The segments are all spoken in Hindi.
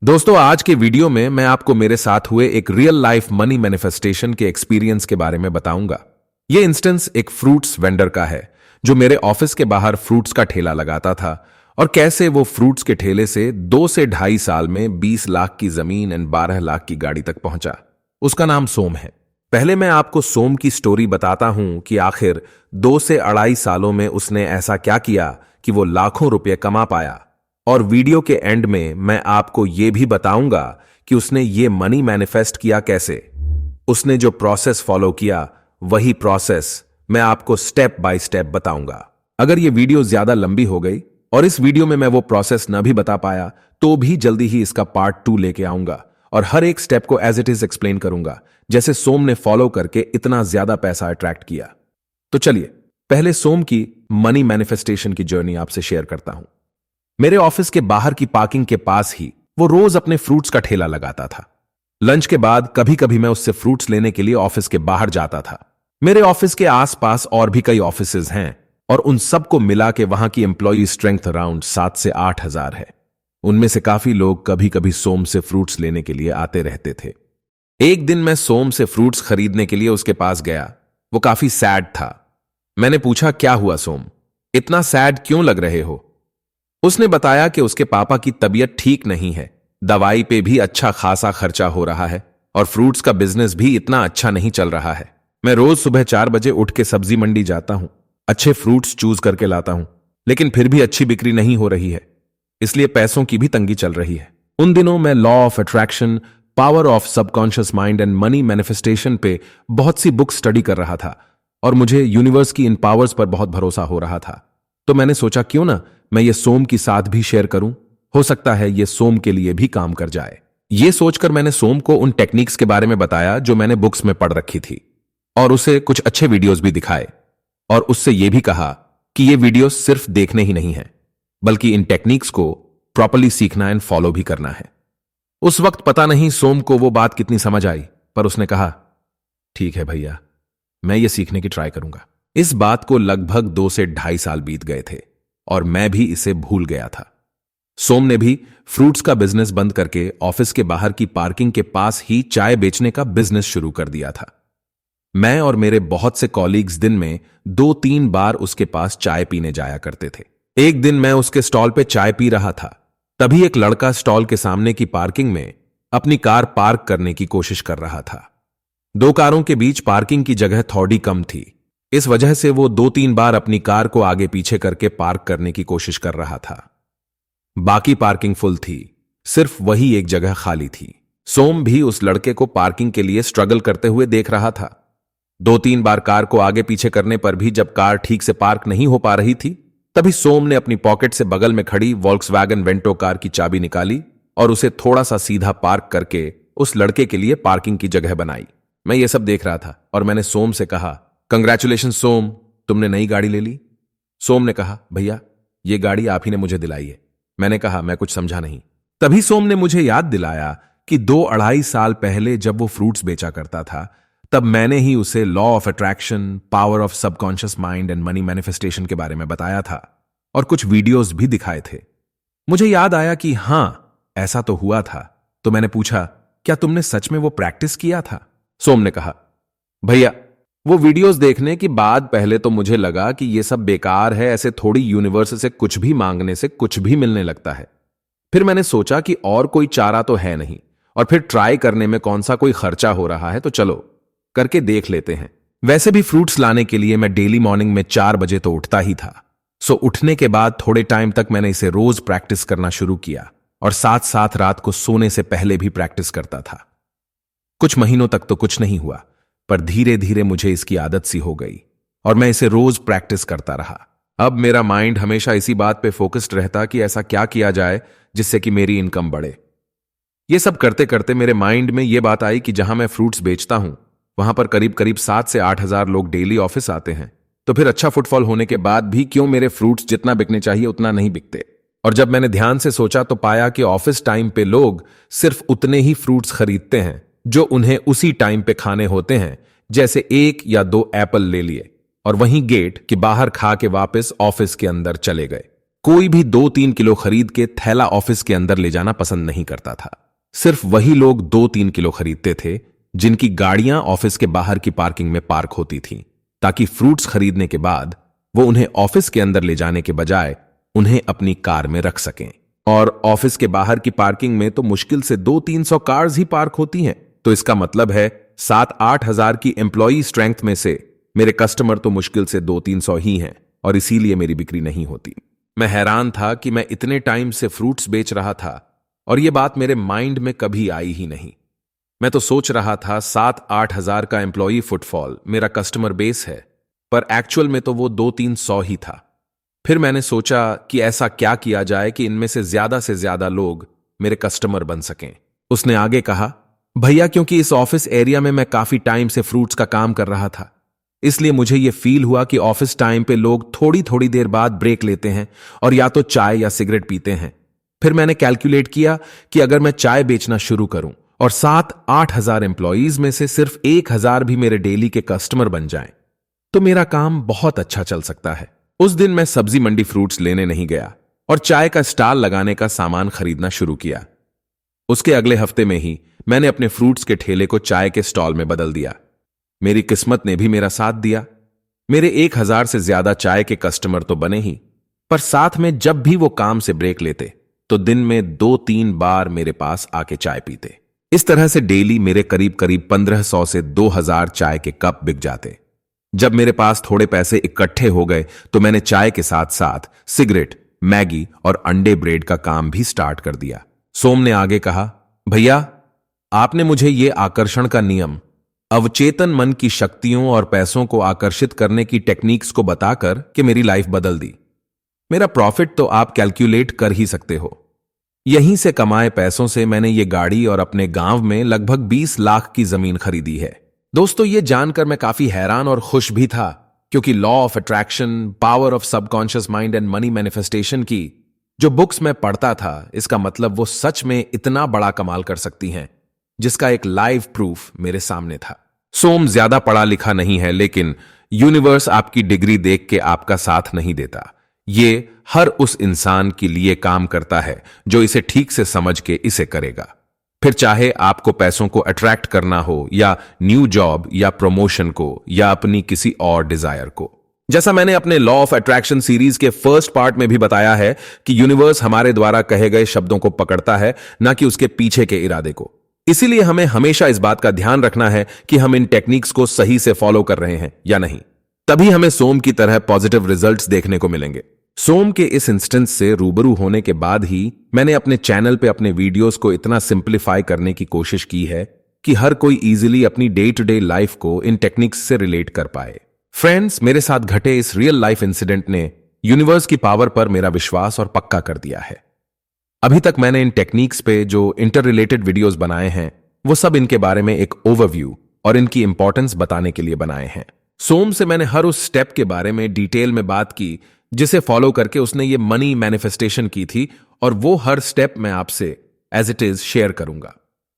दोस्तों, आज के वीडियो में मैं आपको मेरे साथ हुए एक रियल लाइफ मनी मैनिफेस्टेशन के एक्सपीरियंस के बारे में बताऊंगा। यह इंस्टेंस एक फ्रूट्स वेंडर का है जो मेरे ऑफिस के बाहर फ्रूट्स का ठेला लगाता था और कैसे वो फ्रूट्स के ठेले से 2 से ढाई साल में 20 लाख की जमीन एंड 12 लाख की गाड़ी तक पहुंचा। उसका नाम सोम है। पहले मैं आपको सोम की स्टोरी बताता हूं कि आखिर 2 से 2.5 सालों में उसने ऐसा क्या किया कि वो लाखों रुपए कमा पाया। और वीडियो के एंड में मैं आपको यह भी बताऊंगा कि उसने ये मनी मैनिफेस्ट किया कैसे। उसने जो प्रोसेस फॉलो किया वही प्रोसेस मैं आपको स्टेप बाय स्टेप बताऊंगा। अगर ये वीडियो ज्यादा लंबी हो गई और इस वीडियो में मैं वो प्रोसेस न भी बता पाया तो भी जल्दी ही इसका पार्ट 2 लेके आऊंगा और हर एक स्टेप को एज इट इज एक्सप्लेन करूंगा, जैसे सोम ने फॉलो करके इतना ज्यादा पैसा अट्रैक्ट किया। तो चलिए पहले सोम की मनी मैनिफेस्टेशन की जर्नी आपसे शेयर करता हूं। मेरे ऑफिस के बाहर की पार्किंग के पास ही वो रोज अपने फ्रूट्स का ठेला लगाता था। लंच के बाद कभी कभी मैं उससे फ्रूट्स लेने के लिए ऑफिस के बाहर जाता था। मेरे ऑफिस के आसपास और भी कई ऑफिसेज हैं और उन सबको मिला के वहां की एम्प्लॉय स्ट्रेंथ अराउंड 7 से 8 हजार है। उनमें से काफी लोग कभी कभी सोम से फ्रूट्स लेने के लिए आते रहते थे। एक दिन मैं सोम से फ्रूट्स खरीदने के लिए उसके पास गया। वो काफी सैड था। मैंने पूछा, क्या हुआ सोम, इतना सैड क्यों लग रहे हो? उसने बताया कि उसके पापा की तबीयत ठीक नहीं है, दवाई पे भी अच्छा खासा खर्चा हो रहा है और फ्रूट्स का बिजनेस भी इतना अच्छा नहीं चल रहा है। मैं रोज सुबह 4 बजे उठ के सब्जी मंडी जाता हूं, अच्छे फ्रूट्स चूज करके लाता हूं, लेकिन फिर भी अच्छी बिक्री नहीं हो रही है, इसलिए पैसों की भी तंगी चल रही है। उन दिनों मैं law of attraction, power of subconscious mind and money manifestation पे बहुत सी बुक स्टडी कर रहा था और मुझे यूनिवर्स की इन पावर्स पर बहुत भरोसा हो रहा था। तो मैंने सोचा क्यों ना मैं ये सोम के साथ भी शेयर करूं, हो सकता है ये सोम के लिए भी काम कर जाए। ये सोचकर मैंने सोम को उन टेक्निक्स के बारे में बताया जो मैंने बुक्स में पढ़ रखी थी और उसे कुछ अच्छे वीडियोस भी दिखाए और उससे यह भी कहा कि ये वीडियोस सिर्फ देखने ही नहीं है बल्कि इन टेक्निक्स को प्रॉपर्ली सीखना एंड फॉलो भी करना है। उस वक्त पता नहीं सोम को वो बात कितनी समझ आई, पर उसने कहा, ठीक है भैया, मैं ये सीखने की ट्राई करूंगा। इस बात को लगभग 2 से 2.5 साल बीत गए थे और मैं भी इसे भूल गया था। सोम ने भी फ्रूट्स का बिजनेस बंद करके ऑफिस के बाहर की पार्किंग के पास ही चाय बेचने का बिजनेस शुरू कर दिया था। मैं और मेरे बहुत से कॉलीग्स दिन में 2-3 बार उसके पास चाय पीने जाया करते थे। एक दिन मैं उसके स्टॉल पे चाय पी रहा था, तभी एक लड़का स्टॉल के सामने की पार्किंग में अपनी कार पार्क करने की कोशिश कर रहा था। 2 कारों के बीच पार्किंग की जगह थोड़ी कम थी, इस वजह से वो 2-3 बार अपनी कार को आगे पीछे करके पार्क करने की कोशिश कर रहा था। बाकी पार्किंग फुल थी, सिर्फ वही एक जगह खाली थी। सोम भी उस लड़के को पार्किंग के लिए स्ट्रगल करते हुए देख रहा था। 2-3 बार कार को आगे पीछे करने पर भी जब कार ठीक से पार्क नहीं हो पा रही थी, तभी सोम ने अपनी पॉकेट से बगल में खड़ी वॉल्क्सवैगन वेंटो कार की चाबी निकाली और उसे थोड़ा सा सीधा पार्क करके उस लड़के के लिए पार्किंग की जगह बनाई। मैं ये सब देख रहा था और मैंने सोम से कहा, कंग्रेचुलेशन सोम, तुमने नई गाड़ी ले ली। सोम ने कहा, भैया ये गाड़ी आप ही ने मुझे दिलाई है। मैंने कहा, मैं कुछ समझा नहीं। तभी सोम ने मुझे याद दिलाया कि 2-2.5 साल पहले जब वो फ्रूट्स बेचा करता था, तब मैंने ही उसे law of attraction, power of subconscious mind and money manifestation के बारे में बताया था और कुछ वीडियोस भी दिखाए थे। मुझे याद आया कि हां, ऐसा तो हुआ था। तो मैंने पूछा, क्या तुमने सच में वो प्रैक्टिस किया था? सोम ने कहा, भैया वो वीडियोस देखने के बाद पहले तो मुझे लगा कि ये सब बेकार है, ऐसे थोड़ी यूनिवर्स से कुछ भी मांगने से कुछ भी मिलने लगता है। फिर मैंने सोचा कि और कोई चारा तो है नहीं और फिर ट्राई करने में कौन सा कोई खर्चा हो रहा है, तो चलो करके देख लेते हैं। वैसे भी फ्रूट्स लाने के लिए मैं डेली मॉर्निंग में 4 बजे तो उठता ही था। सो उठने के बाद थोड़े टाइम तक मैंने इसे रोज प्रैक्टिस करना शुरू किया और साथ साथ रात को सोने से पहले भी प्रैक्टिस करता था। कुछ महीनों तक तो कुछ नहीं हुआ, पर धीरे धीरे मुझे इसकी आदत सी हो गई और मैं इसे रोज प्रैक्टिस करता रहा। अब मेरा माइंड हमेशा इसी बात पे फोकस्ड रहता कि ऐसा क्या किया जाए जिससे कि मेरी इनकम बढ़े। ये सब करते करते मेरे माइंड में ये बात आई कि जहां मैं फ्रूट्स बेचता हूं वहां पर करीब करीब 7 से 8 हजार लोग डेली ऑफिस आते हैं, तो फिर अच्छा फुटफॉल होने के बाद भी क्यों मेरे फ्रूट्स जितना बिकने चाहिए उतना नहीं बिकते। और जब मैंने ध्यान से सोचा तो पाया कि ऑफिस टाइम पे लोग सिर्फ उतने ही फ्रूट्स खरीदते हैं जो उन्हें उसी टाइम पे खाने होते हैं, जैसे 1 या 2 एप्पल ले लिए और वहीं गेट के बाहर खा के वापस ऑफिस के अंदर चले गए। कोई भी 2-3 किलो खरीद के थैला ऑफिस के अंदर ले जाना पसंद नहीं करता था। सिर्फ वही लोग 2-3 किलो खरीदते थे जिनकी गाड़ियां ऑफिस के बाहर की पार्किंग में पार्क होती थीं, ताकि फ्रूट्स खरीदने के बाद वो उन्हें ऑफिस के अंदर ले जाने के बजाय उन्हें अपनी कार में रख सकें। और ऑफिस के बाहर की पार्किंग में तो मुश्किल से 200-300 कार्स ही पार्क होती हैं, तो इसका मतलब है 7-8 हजार की एम्प्लॉई स्ट्रेंथ में से मेरे कस्टमर तो मुश्किल से 200-300 ही हैं, और इसीलिए मेरी बिक्री नहीं होती। मैं हैरान था कि मैं इतने टाइम से फ्रूट्स बेच रहा था और यह बात मेरे माइंड में कभी आई ही नहीं। मैं तो सोच रहा था 7-8 हजार का एम्प्लॉई फुटफॉल मेरा कस्टमर बेस है, पर एक्चुअल में तो वो 200-300 ही था। फिर मैंने सोचा कि ऐसा क्या किया जाए कि इनमें से ज्यादा लोग मेरे कस्टमर बन सकें। उसने आगे कहा, भैया क्योंकि इस ऑफिस एरिया में मैं काफी टाइम से फ्रूट्स का काम कर रहा था, इसलिए मुझे यह फील हुआ कि ऑफिस टाइम पे लोग थोड़ी थोड़ी देर बाद ब्रेक लेते हैं और या तो चाय या सिगरेट पीते हैं। फिर मैंने कैलकुलेट किया कि अगर मैं चाय बेचना शुरू करूं और 7-8 हजार एम्प्लॉईज में से सिर्फ 1,000 भी मेरे डेली के कस्टमर बन जाएं, तो मेरा काम बहुत अच्छा चल सकता है। उस दिन मैं सब्जी मंडी फ्रूट्स लेने नहीं गया और चाय का स्टॉल लगाने का सामान खरीदना शुरू किया। उसके अगले हफ्ते में ही मैंने अपने फ्रूट्स के ठेले को चाय के स्टॉल में बदल दिया। मेरी किस्मत ने भी मेरा साथ दिया। मेरे 1,000 से ज्यादा चाय के कस्टमर तो बने ही, पर साथ में जब भी वो काम से ब्रेक लेते तो दिन में 2-3 बार मेरे पास आके चाय पीते। इस तरह से डेली मेरे करीब 1500 से 2,000 चाय के कप बिक जाते। जब मेरे पास थोड़े पैसे इकट्ठे हो गए तो मैंने चाय के साथ साथ सिगरेट, मैगी और अंडे ब्रेड का काम भी स्टार्ट कर दिया। सोम ने आगे कहा, भैया आपने मुझे ये आकर्षण का नियम, अवचेतन मन की शक्तियों और पैसों को आकर्षित करने की टेक्निक्स को बताकर कि मेरी लाइफ बदल दी। मेरा प्रॉफिट तो आप कैलकुलेट कर ही सकते हो। यहीं से कमाए पैसों से मैंने ये गाड़ी और अपने गांव में लगभग 20 लाख की जमीन खरीदी है। दोस्तों, ये जानकर मैं काफी हैरान और खुश भी था, क्योंकि law of attraction, power of subconscious mind and money manifestation की जो बुक्स में पढ़ता था, इसका मतलब वो सच में इतना बड़ा कमाल कर सकती हैं, जिसका एक लाइव प्रूफ मेरे सामने था। सोम ज्यादा पढ़ा लिखा नहीं है, लेकिन यूनिवर्स आपकी डिग्री देख के आपका साथ नहीं देता। ये हर उस इंसान के लिए काम करता है जो इसे ठीक से समझ के इसे करेगा। फिर चाहे आपको पैसों को अट्रैक्ट करना हो, या न्यू जॉब, या प्रमोशन को, या अपनी किसी और डिजायर को। जैसा मैंने अपने लॉ ऑफ अट्रैक्शन सीरीज के फर्स्ट पार्ट में भी बताया है कि यूनिवर्स हमारे द्वारा कहे गए शब्दों को पकड़ता है, ना कि उसके पीछे के इरादे को। इसीलिए हमें हमेशा इस बात का ध्यान रखना है कि हम इन टेक्निक्स को सही से फॉलो कर रहे हैं या नहीं। तभी हमें सोम की तरह पॉजिटिव रिजल्ट्स देखने को मिलेंगे। सोम के इस इंस्टेंस से रूबरू होने के बाद ही मैंने अपने चैनल पे अपने वीडियोस को इतना सिंप्लीफाई करने की कोशिश की है कि हर कोई इजीली अपनी डे टू डे लाइफ को इन टेक्निक्स से रिलेट कर पाए। फ्रेंड्स, मेरे साथ घटे इस रियल लाइफ इंसिडेंट ने यूनिवर्स की पावर पर मेरा विश्वास और पक्का कर दिया है। अभी तक मैंने इन टेक्निक्स पे जो इंटर रिलेटेड वीडियोस बनाए हैं, वो सब इनके बारे में एक ओवरव्यू और इनकी इंपॉर्टेंस बताने के लिए बनाए हैं। सोम से मैंने हर उस स्टेप के बारे में डिटेल में बात की जिसे फॉलो करके उसने ये मनी मैनिफेस्टेशन की थी, और वो हर स्टेप मैं आपसे एज इट इज शेयर करूंगा।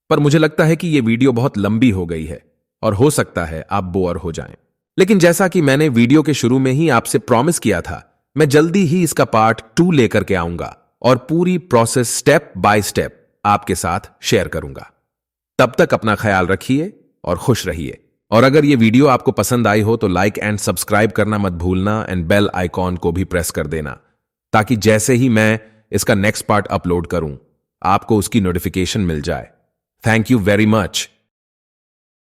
पर मुझे लगता है कि ये वीडियो बहुत लंबी हो गई है और हो सकता है आप बोर हो जाएं। लेकिन जैसा कि मैंने वीडियो के शुरू में ही आपसे प्रॉमिस किया था, मैं जल्दी ही इसका पार्ट 2 लेकर के आऊंगा और पूरी प्रोसेस स्टेप बाय स्टेप आपके साथ शेयर करूंगा। तब तक अपना ख्याल रखिए और खुश रहिए। और अगर ये वीडियो आपको पसंद आई हो तो लाइक एंड सब्सक्राइब करना मत भूलना, एंड बेल आइकॉन को भी प्रेस कर देना, ताकि जैसे ही मैं इसका नेक्स्ट पार्ट अपलोड करूं आपको उसकी नोटिफिकेशन मिल जाए। Thank you very much.